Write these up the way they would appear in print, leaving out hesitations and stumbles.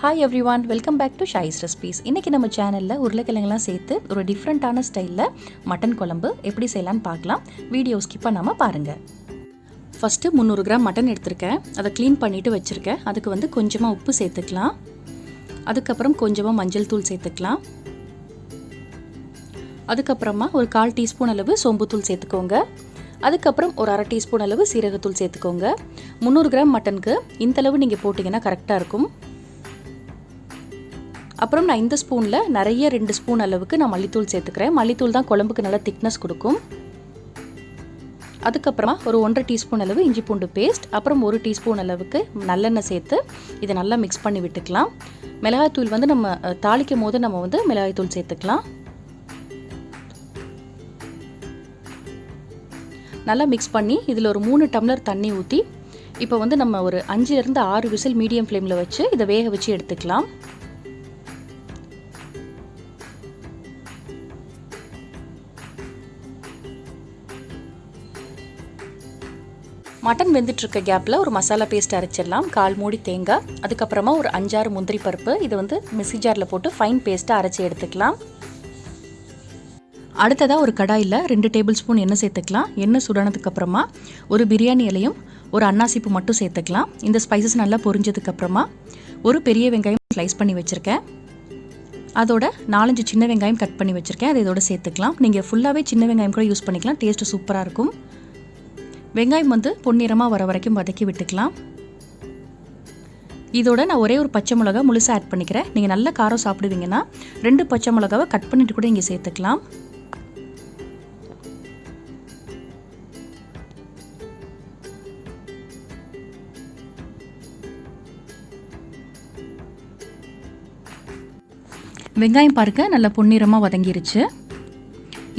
Hi everyone, welcome back to Shai's Recipes. இன்னைக்கு நம்ம சேனல்ல உருளைக்கிழங்கெல்லாம் சேர்த்து ஒரு டிஃப்ரெண்டான ஸ்டைல்ல மட்டன் குழம்பு எப்படி செய்யலாம்னு பார்க்கலாம். வீடியோ ஸ்கிப் பண்ணாம பாருங்க. ஃபர்ஸ்ட் 300 கிராம் மட்டன் எடுத்துர்க்கேன். அதை க்ளீன் பண்ணிட்டு வச்சிருக்கேன். அதுக்கு கொஞ்சமா உப்பு சேர்த்துக்கலாம். அதுக்கு அப்புறம் கொஞ்சமா மஞ்சள் தூள் சேர்த்துக்கலாம். அதுக்கு அப்புறமா ஒரு 1/4 டீஸ்பூன் அளவு சோம்பு தூள் சேர்த்துக்கோங்க. அதுக்கு அப்புறம் ஒரு 1/2 டீஸ்பூன் அளவு சீரகத்தூள் சேர்த்துக்கோங்க. 300 கிராம் மட்டனுக்கு இந்த அளவு நீங்க போட்டீங்கன்னா கரெக்ட்டா இருக்கும். அப்புறம் நான் இந்த ஸ்பூன்ல நிறைய 2 ஸ்பூன் அளவுக்கு நான் மல்லித்தூள் சேர்த்துக்கிறேன். மல்லித்தூள் தான் குழம்புக்கு நல்ல திக்னஸ் கொடுக்கும். அதுக்கு அப்புறமா ஒரு 1/2 டீஸ்பூன் அளவு இஞ்சி பூண்டு பேஸ்ட், அப்புறம் 1 டீஸ்பூன் அளவுக்கு நல்லெண்ணெய் சேர்த்து இதை நல்லா மிக்ஸ் பண்ணி விட்டுக்கலாம். மிளகாய் தூள் நம்ம தாளிக்கும் போது நம்ம மிளகாய் தூள் சேர்த்துக்கலாம். நல்லா மிக்ஸ் பண்ணி இதில் ஒரு 3 டம்ளர் தண்ணி ஊற்றி இப்போ நம்ம ஒரு 5லிருந்து 6 விசில் மீடியம் ஃப்ளேமில் வச்சு இதை வேக வச்சு எடுத்துக்கலாம். மட்டன் வெந்துட்டு இருக்க கேப்பில் ஒரு மசாலா பேஸ்ட் அரைச்சிடலாம். 1/4 மூடி தேங்காய், அதுக்கப்புறமா ஒரு 5-6 முந்திரி பருப்பு, இதை மிக்ஸி ஜாரில் போட்டு ஃபைன் பேஸ்ட்டாக அரைச்சி எடுத்துக்கலாம். அடுத்ததாக ஒரு கடாயில் 2 டேபிள் ஸ்பூன் எண்ணெய் சேர்த்துக்கலாம். எண்ணெய் சுடானதுக்கப்புறமா ஒரு பிரியாணி இலையும் ஒரு அன்னாசிப்பு மட்டும் சேர்த்துக்கலாம். இந்த ஸ்பைசஸ் நல்லா பொரிஞ்சதுக்கப்புறமா ஒரு பெரிய வெங்காயம் ஸ்லைஸ் பண்ணி வச்சுருக்கேன். அதோட 4-5 சின்ன வெங்காயம் கட் பண்ணி வச்சுருக்கேன். அதை இதோட சேர்த்துக்கலாம். நீங்கள் ஃபுல்லாகவே சின்ன வெங்காயம் கூட யூஸ் பண்ணிக்கலாம். டேஸ்ட்டு சூப்பராக இருக்கும். வெங்காயம் பொன்னிறமாக வர வரைக்கும் வதக்கி விட்டுக்கலாம். இதோட நான் ஒரே ஒரு பச்சை மிளகா முழுசாக ஆட் பண்ணிக்கிறேன். நீங்கள் நல்ல காரம் சாப்பிடுவீங்கன்னா 2 பச்சை மிளகாவை கட் பண்ணிட்டு கூட இங்கே சேர்த்துக்கலாம். வெங்காயம் பாருங்க நல்லா பொன்னிறமாக வதங்கிருச்சு.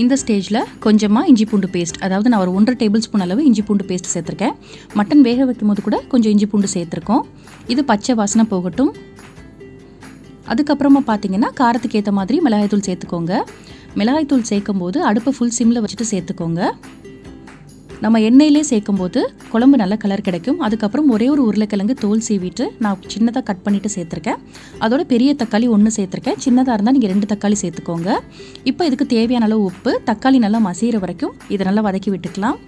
இந்த ஸ்டேஜில் கொஞ்சமாக இஞ்சி பூண்டு பேஸ்ட், அதாவது நான் ஒரு 1/2 டேபிள் ஸ்பூன் அளவு இஞ்சி பூண்டு பேஸ்ட் சேர்த்துருக்கேன். மட்டன் வேக வைக்கும் போது கூட கொஞ்சம் இஞ்சி பூண்டு சேர்த்துருக்கோம். இது பச்சை வாசனை போகட்டும். அதுக்கப்புறமா பார்த்தீங்கன்னா காரத்துக்கு ஏற்ற மாதிரி மிளகாய்த்தூள் சேர்த்துக்கோங்க. மிளகாய்த்தூள் சேர்க்கும் போது அடுப்பை ஃபுல் சிம்மில் வச்சுட்டு சேர்த்துக்கோங்க. நம்ம எண்ணெயிலே சேர்க்கும் போது குழம்பு நல்ல கலர் கிடைக்கும். அதுக்கப்புறம் ஒரே ஒரு உருளைக்கிழங்கு தோல் சீவிட்டு நான் சின்னதாக கட் பண்ணிவிட்டு சேர்த்துருக்கேன். அதோட பெரிய தக்காளி 1 சேர்த்துருக்கேன். சின்னதாக இருந்தால் நீங்கள் 2 தக்காளி சேர்த்துக்கோங்க. இப்போ இதுக்கு தேவையான அளவு உப்பு, தக்காளி நல்லா மசிகிற வரைக்கும் இதை நல்லா வதக்கி விட்டுக்கலாம்.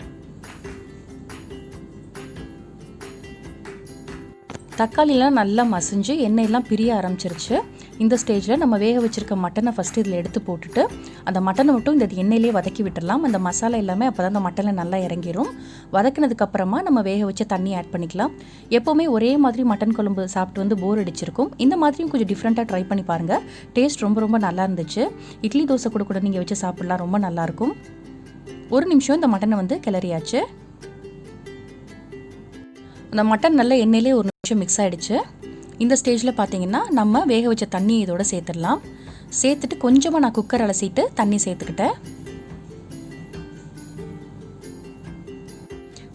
தக்காளிலாம் நல்லா மசிஞ்சு எண்ணெயெல்லாம் பிரிய ஆரம்பிச்சிருச்சு. இந்த ஸ்டேஜில் நம்ம வேக வச்சுருக்க மட்டனை ஃபஸ்ட்டு இதில் எடுத்து போட்டுட்டு அந்த மட்டனை மட்டும் இந்த எண்ணெயிலே வதக்கி விட்டுடலாம். அந்த மசாலா எல்லாமே அப்போ தான் அந்த மட்டனில் நல்லா இறங்கிடும். வதக்கினதுக்கப்புறமா நம்ம வேக வச்ச தண்ணி ஆட் பண்ணிக்கலாம். எப்போவுமே ஒரே மாதிரி மட்டன் குழம்பு சாப்பிட்டு போர் அடிச்சிருக்கும். இந்த மாதிரியும் கொஞ்சம் டிஃப்ரெண்ட்டாக ட்ரை பண்ணி பாருங்கள். டேஸ்ட் ரொம்ப நல்லா இருந்துச்சு. இட்லி தோசை கூட நீங்கள் வச்சு சாப்பிட்லாம், ரொம்ப நல்லாயிருக்கும். 1 நிமிஷம் இந்த மட்டனை கிளறியாச்சு. அந்த மட்டன் நல்ல எண்ணெயிலே 1 நிமிஷம் மிக்ஸ் ஆகிடுச்சு. இந்த ஸ்டேஜில் பார்த்தீங்கன்னா நம்ம வேக வச்ச தண்ணியை இதோட சேர்த்துடலாம். சேர்த்துட்டு கொஞ்சமாக நான் குக்கர் அலசிட்டு தண்ணி சேர்த்துக்கிட்டேன்.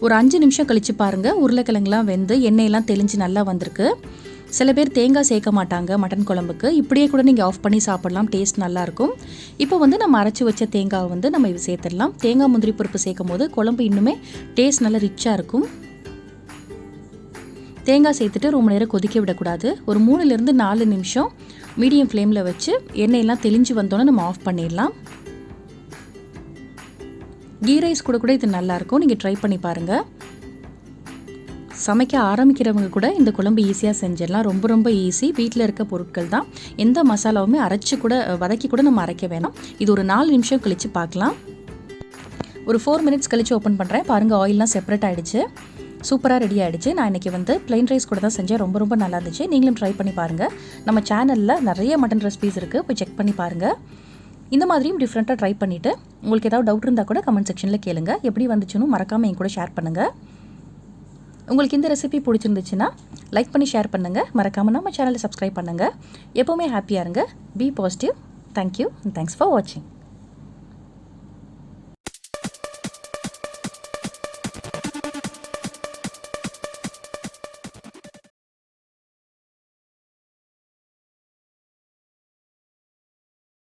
ஒரு 5 நிமிஷம் கழித்து பாருங்கள், உருளைக்கிழங்குலாம் வெந்து எண்ணெயெல்லாம் தெளிஞ்சு நல்லா வந்திருக்கு. சில பேர் தேங்காய் சேர்க்க மாட்டாங்க மட்டன் குழம்புக்கு. இப்படியே கூட நீங்கள் ஆஃப் பண்ணி சாப்பிடலாம், டேஸ்ட் நல்லாயிருக்கும். இப்போ நம்ம அரைச்சி வச்ச தேங்காவை நம்ம இது சேர்த்துடலாம். தேங்காய் முந்திரி பருப்பு சேர்க்கும் போது குழம்பு இன்னுமே டேஸ்ட் நல்லா ரிச்சாக இருக்கும். தேங்காய் சேர்த்துட்டு ரொம்ப நேரம் கொதிக்க விடக்கூடாது. ஒரு 3-4 நிமிஷம் மீடியம் ஃப்ளேமில் வச்சு எண்ணெயெல்லாம் தெளிஞ்சு வந்தோன்னே நம்ம ஆஃப் பண்ணிடலாம். கீ ரைஸ் கூட இது நல்லாயிருக்கும். நீங்கள் ட்ரை பண்ணி பாருங்கள். சமைக்க ஆரம்பிக்கிறவங்க கூட இந்த குழம்பு ஈஸியாக செஞ்சிடலாம். ரொம்ப ஈஸி. வீட்டில் இருக்க பொருட்கள் தான். எந்த மசாலாவுமே அரைச்சி கூட வதக்கி கூட நம்ம அரைக்க வேணாம். இது ஒரு 4 நிமிஷம் கழித்து பார்க்கலாம். ஒரு 4 மினிட்ஸ் கழித்து ஓப்பன் பண்ணுறேன். பாருங்கள், ஆயிலெலாம் செப்பரேட் ஆகிடுச்சு. சூப்பராக ரெடி ஆகிடுச்சு. நான் இன்றைக்கி பிளைன் ரைஸ் கூட தான் செஞ்சேன். ரொம்ப நல்லா இருந்துச்சு. நீங்களும் ட்ரை பண்ணி பாருங்கள். நம்ம சேனலில் நிறைய மட்டன் ரெசிபீஸ் இருக்குது, போய் செக் பண்ணி பாருங்கள். இந்த மாதிரியும் டிஃப்ரெண்ட்டாக ட்ரை பண்ணிவிட்டு உங்களுக்கு ஏதாவது டவுட் இருந்தால் கூட கமெண்ட் செக்ஷனில் கேளுங்க. எப்படி வந்துச்சுன்னு மறக்காமல் என் கூட ஷேர் பண்ணுங்கள். உங்களுக்கு இந்த ரெசிபி பிடிச்சிருந்துச்சுன்னா லைக் பண்ணி ஷேர் பண்ணுங்கள். மறக்காமல் நம்ம சேனலை சப்ஸ்கிரைப் பண்ணுங்கள். எப்போவுமே ஹாப்பியாக இருங்க. Be positive. Thank you and thanks for வாட்சிங்.